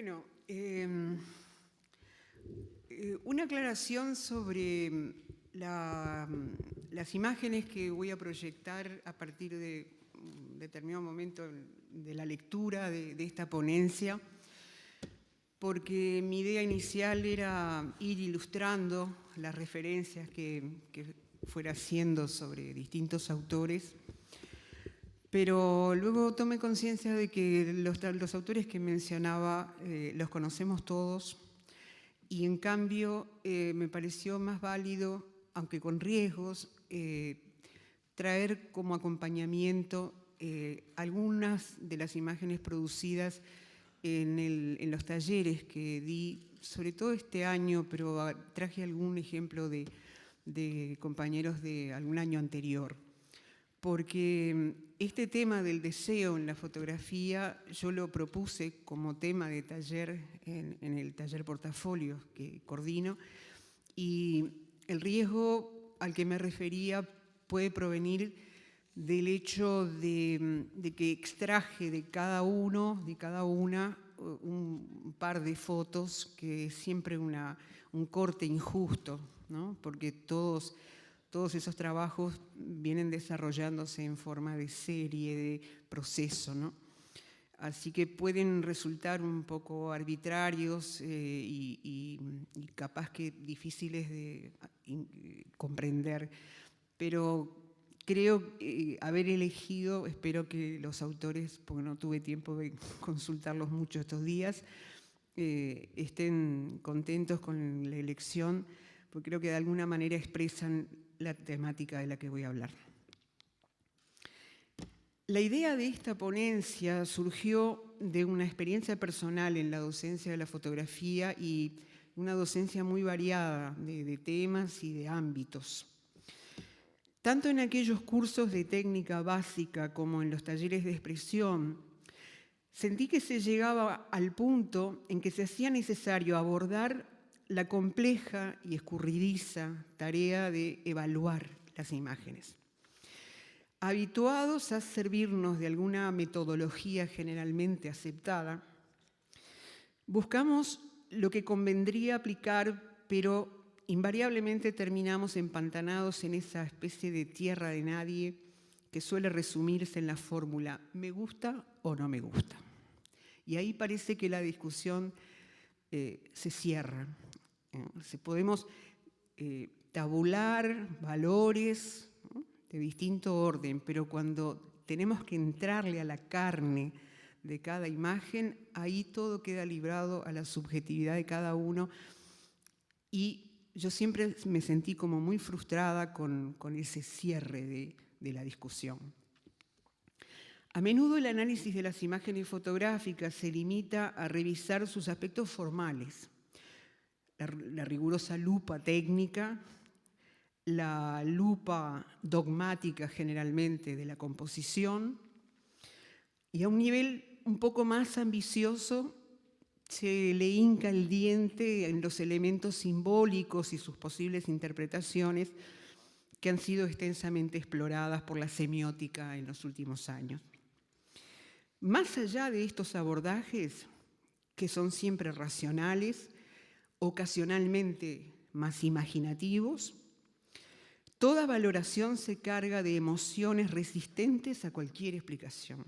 Bueno, una aclaración sobre las imágenes que voy a proyectar a partir de un determinado momento de la lectura de esta ponencia, porque mi idea inicial era ir ilustrando las referencias que fuera haciendo sobre distintos autores, pero luego tomé conciencia de que los autores que mencionaba los conocemos todos, y en cambio me pareció más válido, aunque con riesgos, traer como acompañamiento algunas de las imágenes producidas en los talleres que di, sobre todo este año, pero traje algún ejemplo de compañeros de algún año anterior. Porque este tema del deseo en la fotografía yo lo propuse como tema de taller en el taller Portafolio que coordino, y el riesgo al que me refería puede provenir del hecho de que extraje de cada uno, de cada una, un par de fotos, que es siempre un corte injusto, ¿no? Porque todos esos trabajos vienen desarrollándose en forma de serie, de proceso, ¿no? Así que pueden resultar un poco arbitrarios y capaz que difíciles de comprender, pero creo haber elegido, espero que los autores, porque no tuve tiempo de consultarlos mucho estos días, estén contentos con la elección, porque creo que de alguna manera expresan la temática de la que voy a hablar. La idea de esta ponencia surgió de una experiencia personal en la docencia de la fotografía y una docencia muy variada de temas y de ámbitos. Tanto en aquellos cursos de técnica básica como en los talleres de expresión, sentí que se llegaba al punto en que se hacía necesario abordar la compleja y escurridiza tarea de evaluar las imágenes. Habituados a servirnos de alguna metodología generalmente aceptada, buscamos lo que convendría aplicar, pero invariablemente terminamos empantanados en esa especie de tierra de nadie que suele resumirse en la fórmula ¿me gusta o no me gusta? Y ahí parece que la discusión se cierra. Podemos tabular valores, ¿no?, de distinto orden, pero cuando tenemos que entrarle a la carne de cada imagen, ahí todo queda librado a la subjetividad de cada uno, y yo siempre me sentí como muy frustrada con ese cierre de la discusión. A menudo el análisis de las imágenes fotográficas se limita a revisar sus aspectos formales, la rigurosa lupa técnica, la lupa dogmática generalmente de la composición, y a un nivel un poco más ambicioso se le hinca el diente en los elementos simbólicos y sus posibles interpretaciones que han sido extensamente exploradas por la semiótica en los últimos años. Más allá de estos abordajes, que son siempre racionales, ocasionalmente más imaginativos, toda valoración se carga de emociones resistentes a cualquier explicación.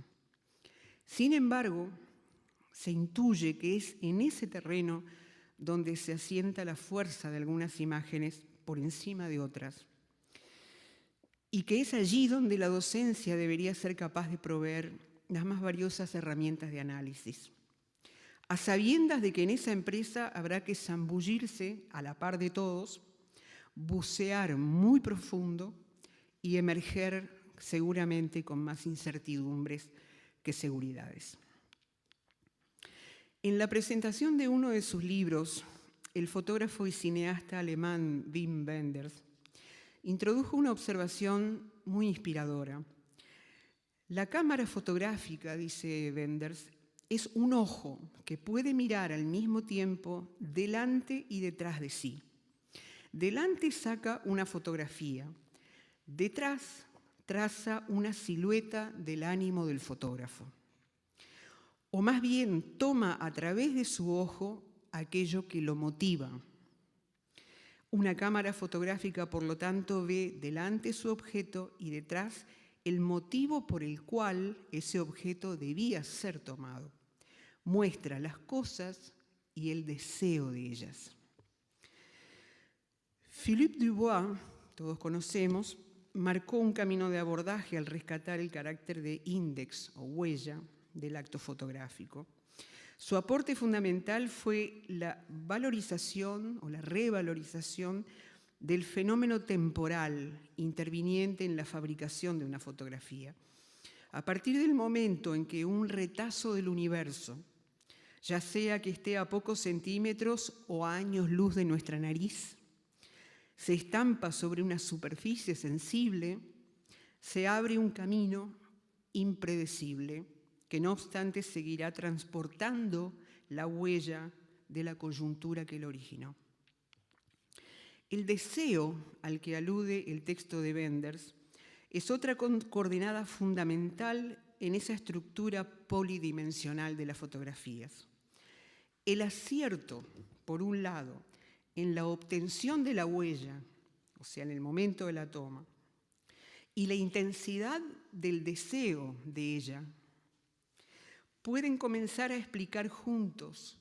Sin embargo, se intuye que es en ese terreno donde se asienta la fuerza de algunas imágenes por encima de otras, y que es allí donde la docencia debería ser capaz de proveer las más valiosas herramientas de análisis, a sabiendas de que en esa empresa habrá que zambullirse a la par de todos, bucear muy profundo y emerger seguramente con más incertidumbres que seguridades. En la presentación de uno de sus libros, el fotógrafo y cineasta alemán Wim Wenders introdujo una observación muy inspiradora. La cámara fotográfica, dice Wenders, es un ojo que puede mirar al mismo tiempo delante y detrás de sí. Delante saca una fotografía, detrás traza una silueta del ánimo del fotógrafo. o más bien toma a través de su ojo aquello que lo motiva. Una cámara fotográfica, por lo tanto, ve delante su objeto y detrás el motivo por el cual ese objeto debía ser tomado. Muestra las cosas y el deseo de ellas. Philippe Dubois, todos conocemos, marcó un camino de abordaje al rescatar el carácter de índex o huella del acto fotográfico. Su aporte fundamental fue la valorización o la revalorización del fenómeno temporal interviniente en la fabricación de una fotografía. A partir del momento en que un retazo del universo, ya sea que esté a pocos centímetros o a años luz de nuestra nariz, se estampa sobre una superficie sensible, se abre un camino impredecible que no obstante seguirá transportando la huella de la coyuntura que lo originó. El deseo al que alude el texto de Wenders es otra coordenada fundamental en esa estructura polidimensional de las fotografías. El acierto, por un lado, en la obtención de la huella, o sea, en el momento de la toma, y la intensidad del deseo de ella, pueden comenzar a explicar juntos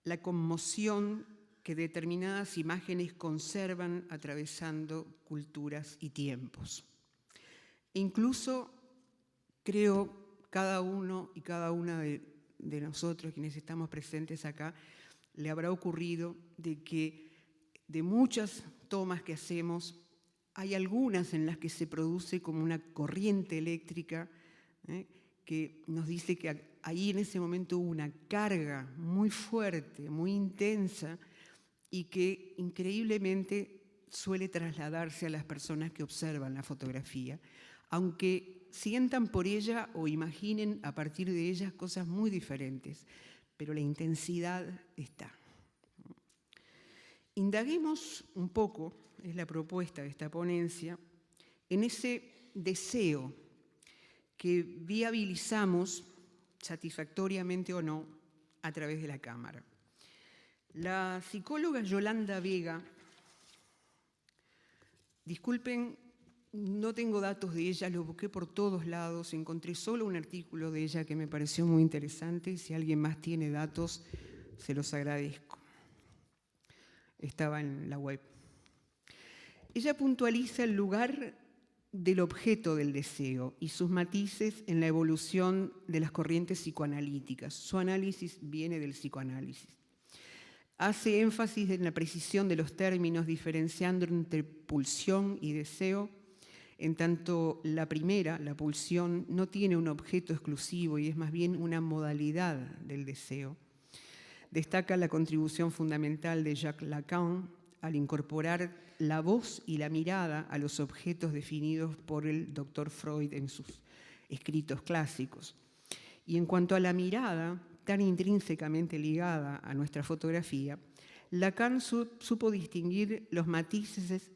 la conmoción que determinadas imágenes conservan atravesando culturas y tiempos. E incluso, creo, cada uno y cada una de nosotros, quienes estamos presentes acá, le habrá ocurrido de que de muchas tomas que hacemos, hay algunas en las que se produce como una corriente eléctrica que nos dice que ahí en ese momento hubo una carga muy fuerte, muy intensa y que increíblemente suele trasladarse a las personas que observan la fotografía, aunque sientan por ella o imaginen a partir de ellas cosas muy diferentes, pero la intensidad está. Indaguemos un poco, es la propuesta de esta ponencia, en ese deseo que viabilizamos, satisfactoriamente o no, a través de la cámara. La psicóloga Yolanda Vega, disculpen, no tengo datos de ella, lo busqué por todos lados, encontré solo un artículo de ella que me pareció muy interesante. Si alguien más tiene datos, se los agradezco. Estaba en la web. Ella puntualiza el lugar del objeto del deseo y sus matices en la evolución de las corrientes psicoanalíticas. Su análisis viene del psicoanálisis. Hace énfasis en la precisión de los términos, diferenciando entre pulsión y deseo, en tanto la primera, la pulsión, no tiene un objeto exclusivo y es más bien una modalidad del deseo. Destaca la contribución fundamental de Jacques Lacan al incorporar la voz y la mirada a los objetos definidos por el doctor Freud en sus escritos clásicos. Y en cuanto a la mirada, tan intrínsecamente ligada a nuestra fotografía, Lacan supo distinguir los matices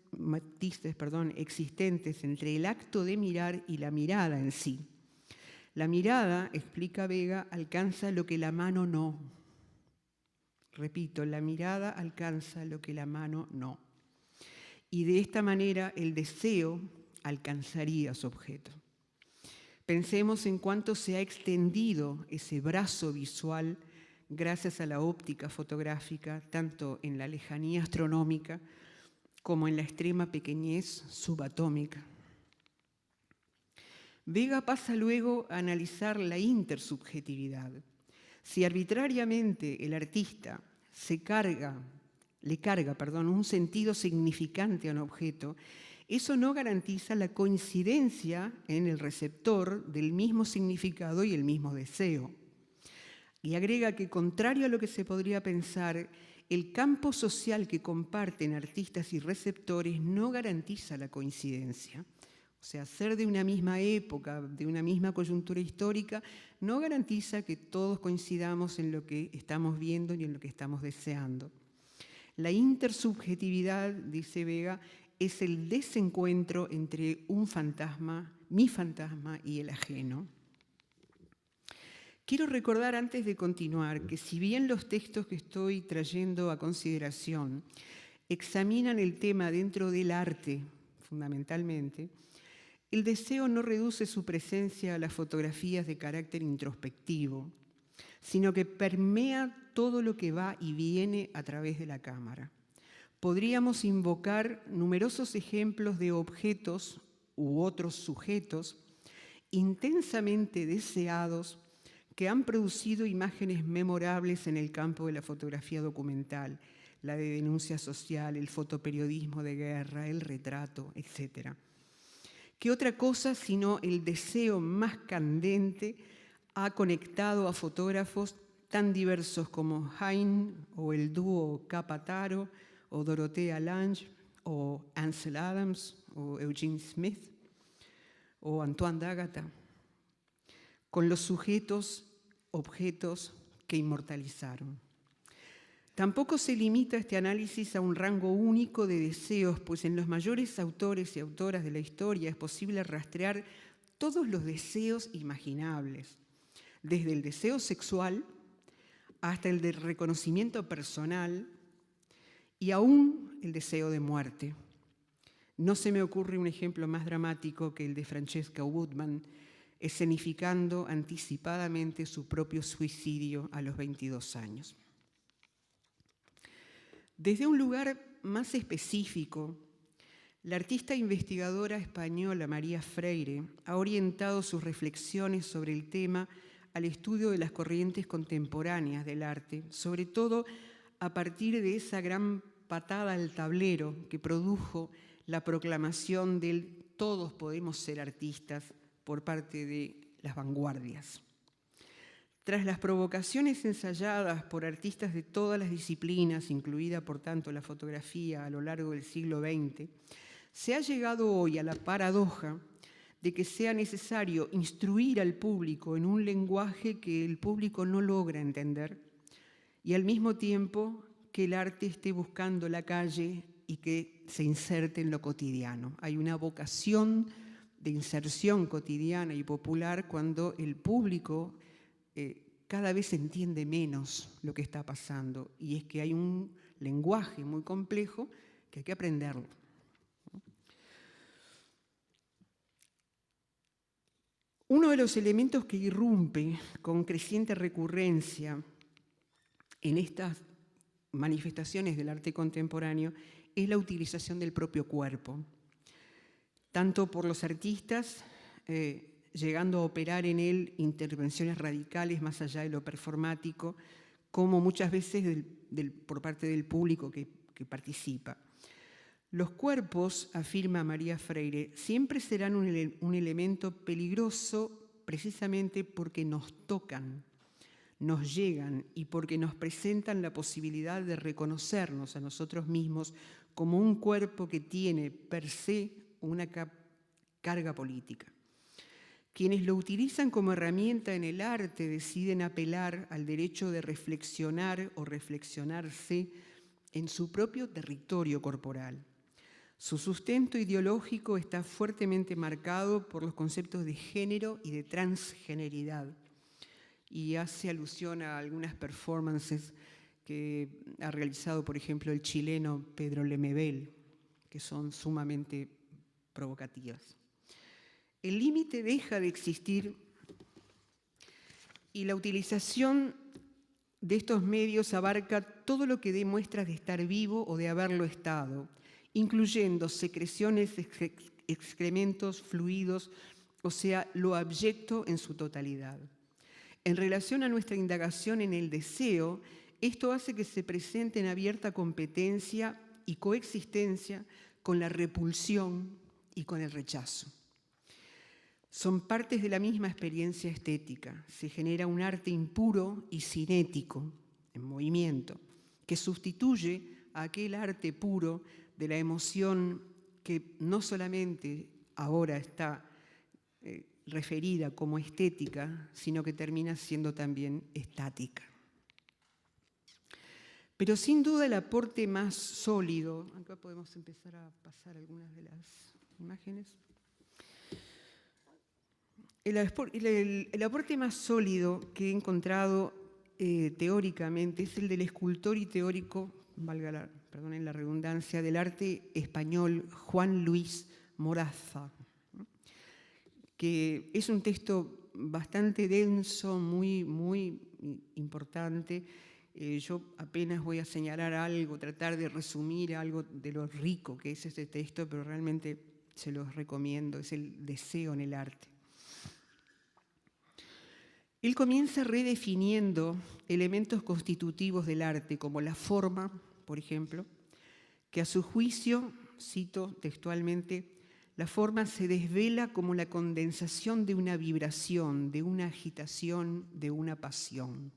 existentes entre el acto de mirar y la mirada en sí. La mirada, explica Vega, alcanza lo que la mano no. Repito, la mirada alcanza lo que la mano no. Y de esta manera el deseo alcanzaría su objeto. Pensemos en cuánto se ha extendido ese brazo visual gracias a la óptica fotográfica, tanto en la lejanía astronómica como en la extrema pequeñez subatómica. Vega pasa luego a analizar la intersubjetividad. Si arbitrariamente el artista le carga un sentido significante a un objeto, eso no garantiza la coincidencia en el receptor del mismo significado y el mismo deseo. Y agrega que, contrario a lo que se podría pensar, el campo social que comparten artistas y receptores no garantiza la coincidencia. O sea, ser de una misma época, de una misma coyuntura histórica, no garantiza que todos coincidamos en lo que estamos viendo y en lo que estamos deseando. La intersubjetividad, dice Vega, es el desencuentro entre un fantasma, mi fantasma y el ajeno. Quiero recordar antes de continuar que si bien los textos que estoy trayendo a consideración examinan el tema dentro del arte, fundamentalmente, el deseo no reduce su presencia a las fotografías de carácter introspectivo, sino que permea todo lo que va y viene a través de la cámara. Podríamos invocar numerosos ejemplos de objetos u otros sujetos intensamente deseados que han producido imágenes memorables en el campo de la fotografía documental, la de denuncia social, el fotoperiodismo de guerra, el retrato, etc. ¿Qué otra cosa sino el deseo más candente ha conectado a fotógrafos tan diversos como Hine o el dúo Capa-Taro o Dorothea Lange o Ansel Adams o Eugene Smith o Antoine d'Agata, con los sujetos, objetos que inmortalizaron? Tampoco se limita este análisis a un rango único de deseos, pues en los mayores autores y autoras de la historia es posible rastrear todos los deseos imaginables, desde el deseo sexual hasta el de reconocimiento personal y aún el deseo de muerte. No se me ocurre un ejemplo más dramático que el de Francesca Woodman, escenificando anticipadamente su propio suicidio a los 22 años. Desde un lugar más específico, la artista investigadora española María Freire ha orientado sus reflexiones sobre el tema al estudio de las corrientes contemporáneas del arte, sobre todo a partir de esa gran patada al tablero que produjo la proclamación del "todos podemos ser artistas" por parte de las vanguardias. Tras las provocaciones ensayadas por artistas de todas las disciplinas, incluida por tanto la fotografía a lo largo del siglo XX, se ha llegado hoy a la paradoja de que sea necesario instruir al público en un lenguaje que el público no logra entender y al mismo tiempo que el arte esté buscando la calle y que se inserte en lo cotidiano. Hay una vocación de inserción cotidiana y popular cuando el público cada vez entiende menos lo que está pasando, y es que hay un lenguaje muy complejo que hay que aprenderlo. Uno de los elementos que irrumpe con creciente recurrencia en estas manifestaciones del arte contemporáneo es la utilización del propio cuerpo, tanto por los artistas, llegando a operar en él intervenciones radicales más allá de lo performático, como muchas veces por parte del público que participa. Los cuerpos, afirma María Freire, siempre serán un elemento peligroso precisamente porque nos tocan, nos llegan y porque nos presentan la posibilidad de reconocernos a nosotros mismos como un cuerpo que tiene per se una carga política. Quienes lo utilizan como herramienta en el arte deciden apelar al derecho de reflexionar o reflexionarse en su propio territorio corporal. Su sustento ideológico está fuertemente marcado por los conceptos de género y de transgeneridad, y hace alusión a algunas performances que ha realizado, por ejemplo, el chileno Pedro Lemebel, que son sumamente provocativas. El límite deja de existir y la utilización de estos medios abarca todo lo que dé muestras de estar vivo o de haberlo estado, incluyendo secreciones, excrementos, fluidos, o sea, lo abyecto en su totalidad. En relación a nuestra indagación en el deseo, esto hace que se presente en abierta competencia y coexistencia con la repulsión y con el rechazo. Son partes de la misma experiencia estética. Se genera un arte impuro y cinético, en movimiento, que sustituye a aquel arte puro de la emoción que no solamente ahora está referida como estética, sino que termina siendo también estática. Pero sin duda el aporte más sólido, acá podemos empezar a pasar algunas de las imágenes. El aporte más sólido que he encontrado teóricamente es el del escultor y teórico, perdonen la redundancia, del arte español Juan Luis Moraza, ¿no? Que es un texto bastante denso, muy importante. Yo apenas voy a señalar algo, tratar de resumir algo de lo rico que es este texto, pero realmente se los recomiendo, es el deseo en el arte. Él comienza redefiniendo elementos constitutivos del arte, como la forma, por ejemplo, que a su juicio, cito textualmente, la forma se desvela como la condensación de una vibración, de una agitación, de una pasión.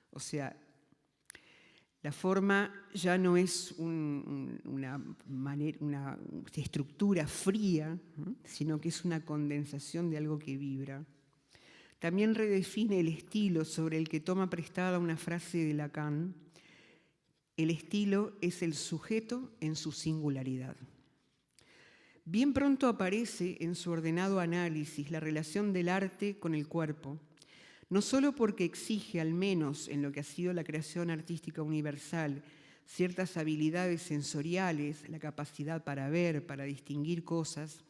O sea, la forma ya no es una estructura fría, ¿no?, sino que es una condensación de algo que vibra. También redefine el estilo, sobre el que toma prestada una frase de Lacan. El estilo es el sujeto en su singularidad. Bien pronto aparece en su ordenado análisis la relación del arte con el cuerpo, no solo porque exige, al menos en lo que ha sido la creación artística universal, ciertas habilidades sensoriales, la capacidad para ver, para distinguir cosas,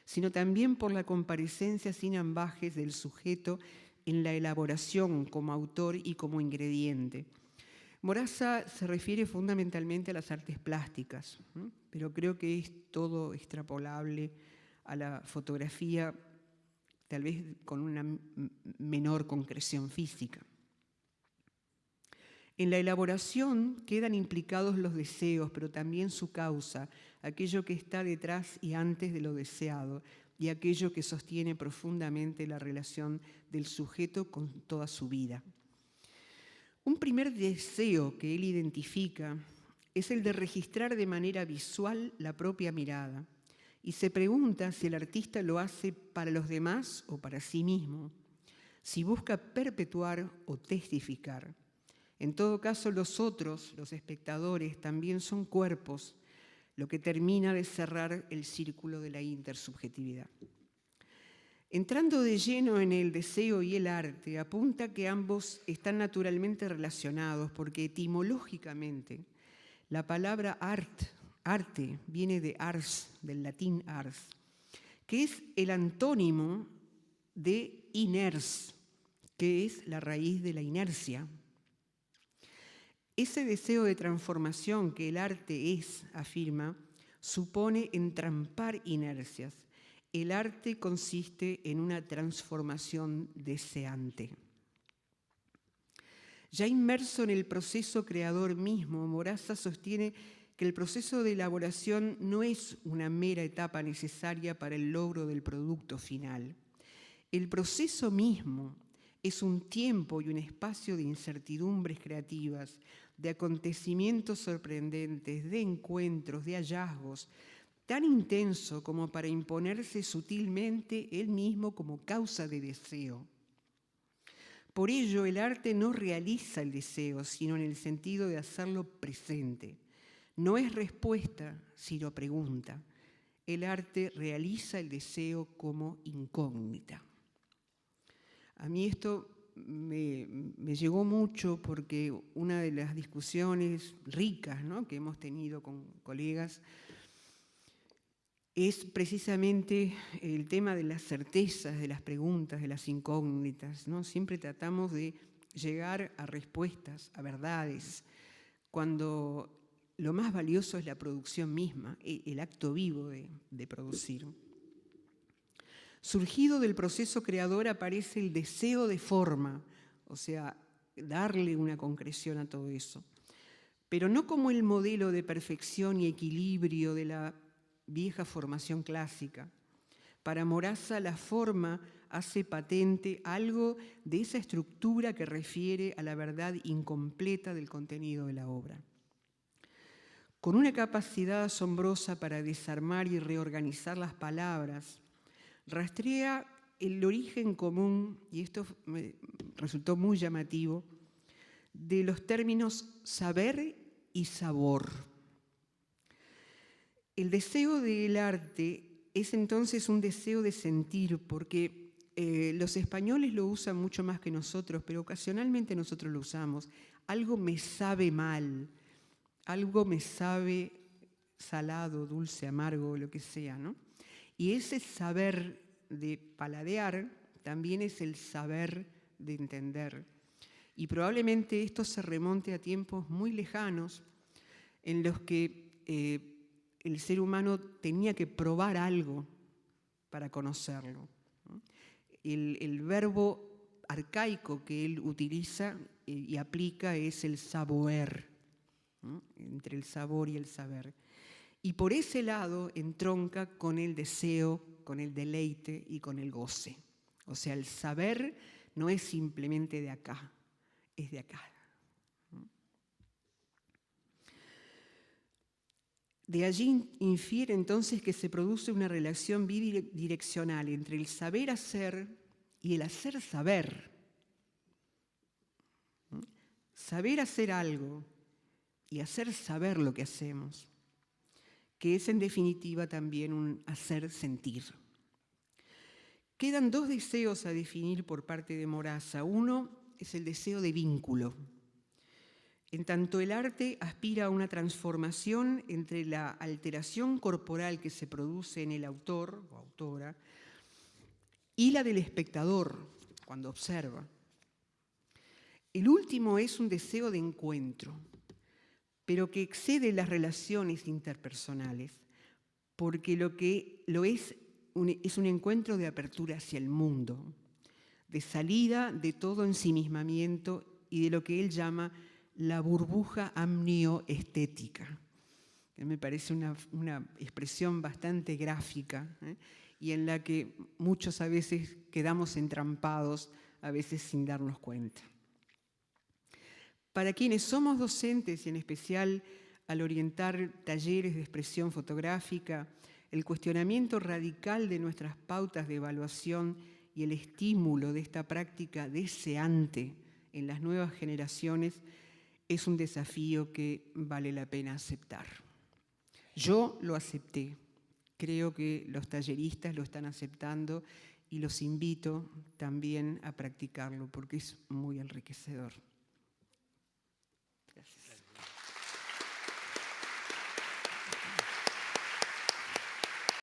sino también por la comparecencia sin ambajes del sujeto en la elaboración como autor y como ingrediente. Moraza se refiere fundamentalmente a las artes plásticas, ¿no?, pero creo que es todo extrapolable a la fotografía, tal vez con una menor concreción física. En la elaboración quedan implicados los deseos, pero también su causa, aquello que está detrás y antes de lo deseado, y aquello que sostiene profundamente la relación del sujeto con toda su vida. Un primer deseo que él identifica es el de registrar de manera visual la propia mirada, y se pregunta si el artista lo hace para los demás o para sí mismo, si busca perpetuar o testificar. En todo caso, los otros, los espectadores, también son cuerpos, lo que termina de cerrar el círculo de la intersubjetividad. Entrando de lleno en el deseo y el arte, apunta que ambos están naturalmente relacionados, porque etimológicamente la palabra arte, viene de ars, del latín ars, que es el antónimo de iners, que es la raíz de la inercia. Ese deseo de transformación que el arte es, afirma, supone entrampar inercias. El arte consiste en una transformación deseante. Ya inmerso en el proceso creador mismo, Moraza sostiene que el proceso de elaboración no es una mera etapa necesaria para el logro del producto final. El proceso mismo es un tiempo y un espacio de incertidumbres creativas, de acontecimientos sorprendentes, de encuentros, de hallazgos, tan intenso como para imponerse sutilmente él mismo como causa de deseo. Por ello, el arte no realiza el deseo, sino en el sentido de hacerlo presente. No es respuesta, sino pregunta. El arte realiza el deseo como incógnita. A mí esto me llegó mucho porque una de las discusiones ricas, ¿no?, que hemos tenido con colegas es precisamente el tema de las certezas, de las preguntas, de las incógnitas, ¿no? Siempre tratamos de llegar a respuestas, a verdades, cuando lo más valioso es la producción misma, el acto vivo de producir. Surgido del proceso creador aparece el deseo de forma, o sea, darle una concreción a todo eso, pero no como el modelo de perfección y equilibrio de la vieja formación clásica. Para Moraza, la forma hace patente algo de esa estructura que refiere a la verdad incompleta del contenido de la obra. Con una capacidad asombrosa para desarmar y reorganizar las palabras, rastrea el origen común, y esto me resultó muy llamativo, de los términos saber y sabor. El deseo del arte es entonces un deseo de sentir, porque los españoles lo usan mucho más que nosotros, pero ocasionalmente nosotros lo usamos. Algo me sabe mal, algo me sabe salado, dulce, amargo, lo que sea, ¿no? Y ese saber de paladear también es el saber de entender. Y probablemente esto se remonte a tiempos muy lejanos en los que el ser humano tenía que probar algo para conocerlo, ¿no? El verbo arcaico que él utiliza y aplica es el saboer, ¿no? Entre el sabor y el saber. Y por ese lado entronca con el deseo, con el deleite y con el goce. O sea, el saber no es simplemente de acá, es de acá. De allí infiere entonces que se produce una relación bidireccional entre el saber hacer y el hacer saber. Saber hacer algo y hacer saber lo que hacemos, que es en definitiva también un hacer sentir. Quedan dos deseos a definir por parte de Moraza. Uno es el deseo de vínculo. En tanto el arte aspira a una transformación entre la alteración corporal que se produce en el autor o autora y la del espectador cuando observa. El último es un deseo de encuentro, pero que excede las relaciones interpersonales, porque lo es un encuentro de apertura hacia el mundo, de salida de todo ensimismamiento y de lo que él llama la burbuja amnioestética, que me parece una expresión bastante gráfica, y en la que muchos a veces quedamos entrampados, a veces sin darnos cuenta. Para quienes somos docentes, y en especial al orientar talleres de expresión fotográfica, el cuestionamiento radical de nuestras pautas de evaluación y el estímulo de esta práctica deseante en las nuevas generaciones es un desafío que vale la pena aceptar. Yo lo acepté, creo que los talleristas lo están aceptando y los invito también a practicarlo porque es muy enriquecedor.